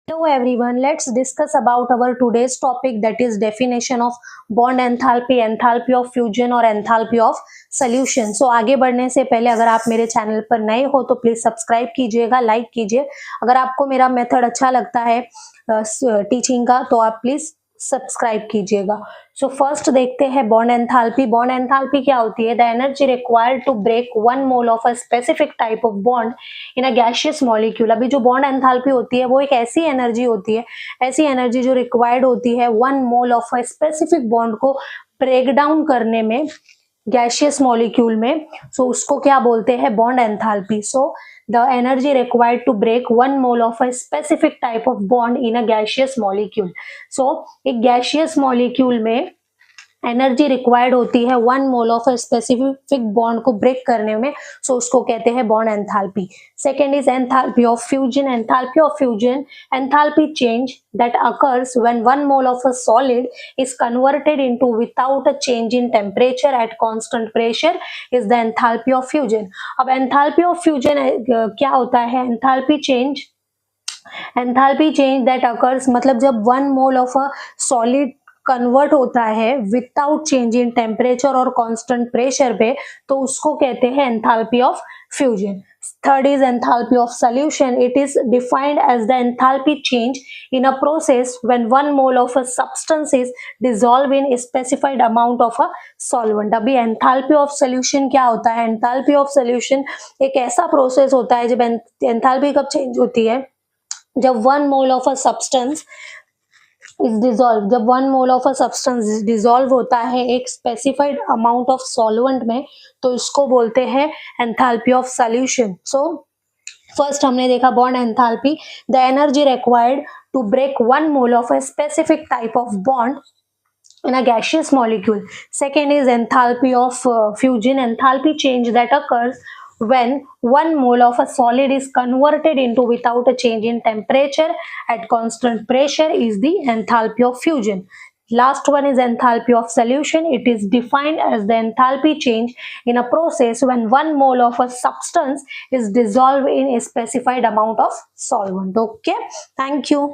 Hello everyone, let's discuss about our today's topic, that is definition of bond enthalpy, enthalpy of fusion और enthalpy of solution. So आगे बढ़ने से पहले अगर आप मेरे चैनल पर नए हो तो प्लीज सब्सक्राइब कीजिएगा, लाइक कीजिए। अगर आपको मेरा मेथड अच्छा लगता है टीचिंग का तो आप प्लीज सब्सक्राइब कीजिएगा। सो फर्स्ट देखते हैं बॉन्ड एंथैल्पी। बॉन्ड एंथैल्पी क्या होती है? The energy required to break 1 mole of a specific type of bond in a gaseous molecule. अभी जो बॉन्ड एंथैल्पी होती है वो एक ऐसी एनर्जी होती है, ऐसी एनर्जी जो रिक्वायर्ड होती है 1 mole of a specific bond को ब्रेक डाउन करने में गैसियस मॉलिक्यूल में। सो उसको क्या बोलते हैं? Bond enthalpy. So the energy required to break 1 mole of a specific type of bond in a gaseous molecule. So एक gaseous molecule में एनर्जी रिक्वायर्ड होती है 1 mole of a specific bond को ब्रेक करने में, सो उसको कहते हैं bond enthalpy. Second is enthalpy of fusion. Enthalpy of fusion, enthalpy change that occurs when 1 mole of a solid is converted into without a change in temperature at constant pressure is the enthalpy of fusion. अब enthalpy of fusion क्या होता है? Enthalpy change that occurs मतलब जब 1 mole of a solid convert होता है without change in temperature और constant pressure पे, तो उसको कहते हैं enthalpy of fusion. Third is enthalpy of solution. It is defined as the enthalpy change in a process when 1 mole of a substance is dissolve in specified amount of a solvent. अभी enthalpy of solution क्या होता है? Enthalpy of solution एक ऐसा process होता है जब enthalpy कब चेंज होती है? जब 1 mole of a substance is dissolve, जब 1 mole of a substance dissolve होता है एक स्पेसिफाइड अमाउंट ऑफ सॉल्वेंट में, तो इसको बोलते हैं enthalpy of solution. So first हमने देखा bond enthalpy, the energy required to break 1 mole of a specific type of bond in a gaseous molecule. Second is enthalpy of fusion. Enthalpy change that occurs when 1 mole of a solid is converted into without a change in temperature at constant pressure is the enthalpy of fusion. Last one is enthalpy of solution. It is defined as the enthalpy change in a process when 1 mole of a substance is dissolved in a specified amount of solvent. Okay, thank you.